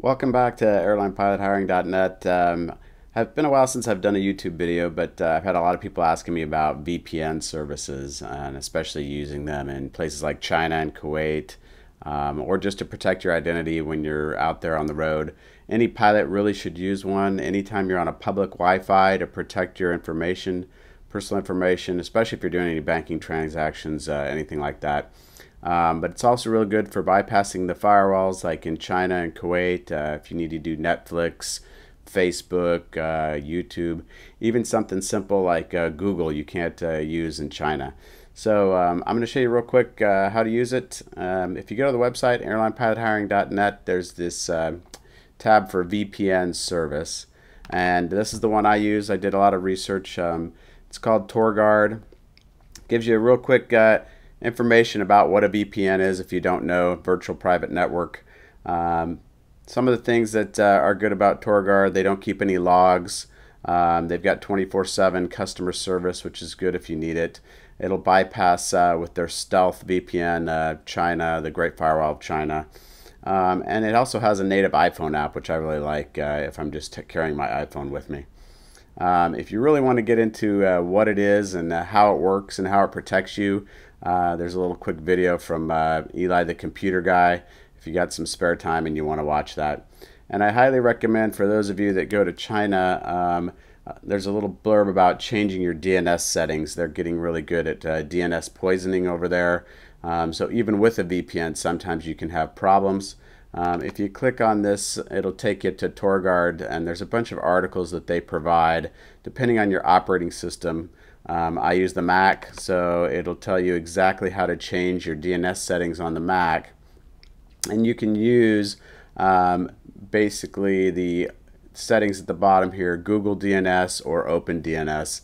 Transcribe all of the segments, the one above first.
Welcome back to airlinepilothiring.net. It's been a while since I've done a YouTube video, but I've had a lot of people asking me about VPN services and especially using them in places like China and Kuwait, or just to protect your identity when you're out there on the road. Any pilot really should use one anytime you're on a public Wi-Fi to protect your information, personal information, especially if you're doing any banking transactions, anything like that. But it's also really good for bypassing the firewalls like in China and Kuwait, if you need to do Netflix, Facebook, YouTube, even something simple like Google you can't use in China. So I'm going to show you real quick how to use it. If you go to the website airlinepilothiring.net, there's this tab for VPN service, and this is the one I use. I did a lot of research. It's called TourGuard. Gives you a real quick information about what a VPN is if you don't know, virtual private network. Some of the things that are good about TourGuard, they don't keep any logs. They've got 24/7 customer service, which is good if you need it. It'll bypass with their stealth VPN China, the Great Firewall of China. And it also has a native iPhone app, which I really like if I'm just carrying my iPhone with me. If you really want to get into what it is and how it works and how it protects you, there's a little quick video from Eli the computer guy if you got some spare time and you want to watch that. And I highly recommend for those of you that go to China, there's a little blurb about changing your DNS settings. They're getting really good at DNS poisoning over there. So even with a VPN, sometimes you can have problems. If you click on this, it'll take you to TourGuard, and there's a bunch of articles that they provide depending on your operating system. I use the Mac, so it'll tell you exactly how to change your DNS settings on the Mac. And you can use basically the settings at the bottom here, Google DNS or OpenDNS.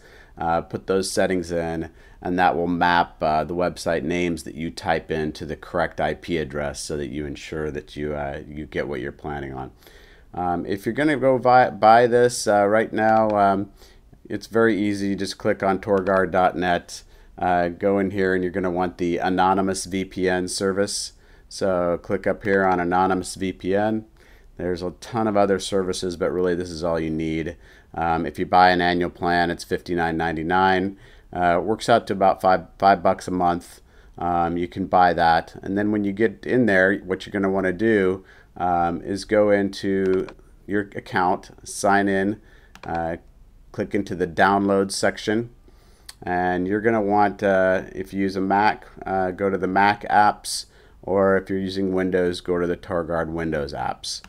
Put those settings in, and that will map the website names that you type in to the correct IP address so that you ensure that you get what you're planning on. If you're going to go buy this right now, it's very easy. You just click on tourguard.net, go in here, and you're going to want the anonymous VPN service. So click up here on anonymous VPN. There's a ton of other services, but really this is all you need. If you buy an annual plan, it's $59.99. It works out to about five bucks a month. You can buy that, and then when you get in there, what you're going to want to do is go into your account, sign in, click into the download section, and you're going to want, if you use a Mac, go to the Mac apps, or if you're using Windows, go to the TourGuard Windows apps.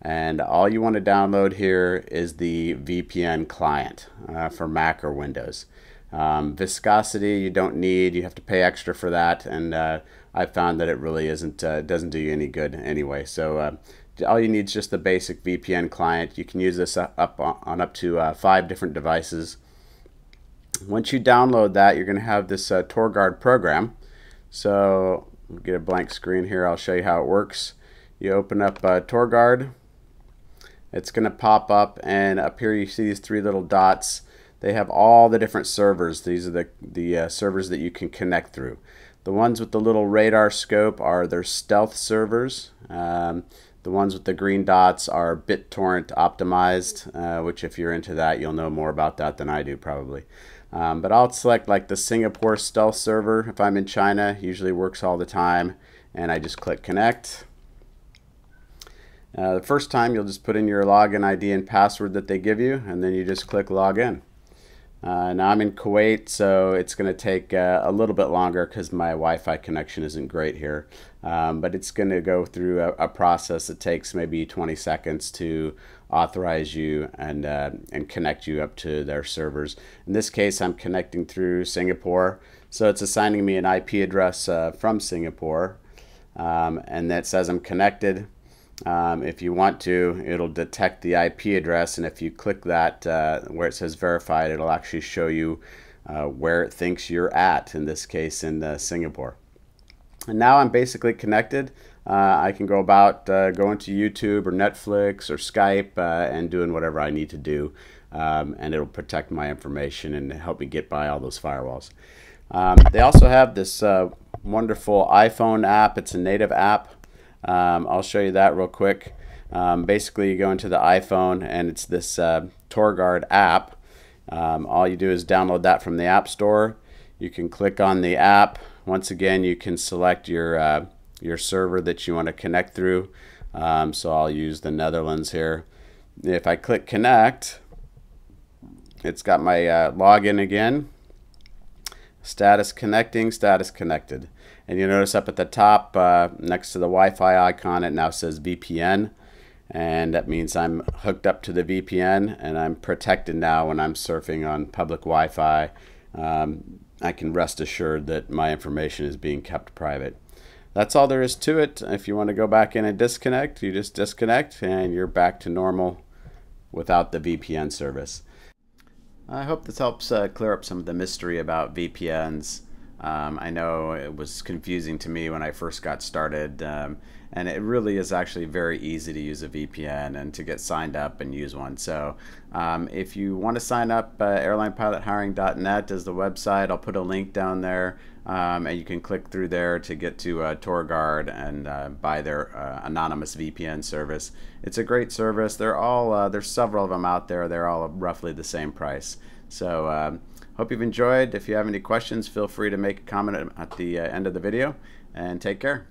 And all you want to download here is the VPN client for Mac or Windows. Viscosity you don't need, you have to pay extra for that, and I found that it really doesn't do you any good anyway. So all you need is just the basic VPN client. You can use this up to 5 different devices. Once you download that, you're going to have this TourGuard program. So get a blank screen here, I'll show you how it works. You open up TourGuard. It's going to pop up, and up here you see these 3 little dots. They have all the different servers. These are the servers that you can connect through. The ones with the little radar scope are their stealth servers. The ones with the green dots are BitTorrent optimized, which if you're into that, you'll know more about that than I do probably. But I'll select like the Singapore stealth server if I'm in China. Usually works all the time, and I just click connect. The first time you'll just put in your login ID and password that they give you, and then you just click login. Now I'm in Kuwait, so it's going to take a little bit longer because my Wi-Fi connection isn't great here. But it's going to go through a process that takes maybe 20 seconds to authorize you and connect you up to their servers. In this case, I'm connecting through Singapore, so it's assigning me an IP address from Singapore, and that says I'm connected. If you want to, it'll detect the IP address, and if you click that where it says verified, it'll actually show you where it thinks you're at, in this case in Singapore. And now I'm basically connected. I can go about going to YouTube or Netflix or Skype and doing whatever I need to do, and it'll protect my information and help me get by all those firewalls. They also have this wonderful iPhone app. It's a native app. I'll show you that real quick. Basically, you go into the iPhone and it's this TourGuard app. All you do is download that from the App Store. You can click on the app. Once again, you can select your server that you want to connect through. So I'll use the Netherlands here. If I click connect, it's got my login again. Status connecting, status connected. And you notice up at the top next to the Wi-Fi icon, it now says VPN. And that means I'm hooked up to the VPN and I'm protected now when I'm surfing on public Wi-Fi. I can rest assured that my information is being kept private. That's all there is to it. If you want to go back in and disconnect, you just disconnect and you're back to normal without the VPN service. I hope this helps clear up some of the mystery about VPNs. I know it was confusing to me when I first got started, and it really is actually very easy to use a VPN and to get signed up and use one. So if you want to sign up, airlinepilothiring.net is the website. I'll put a link down there, and you can click through there to get to TourGuard and buy their anonymous VPN service. It's a great service. There's several of them out there. They're all roughly the same price. So hope you've enjoyed. If you have any questions, feel free to make a comment at the end of the video, and take care.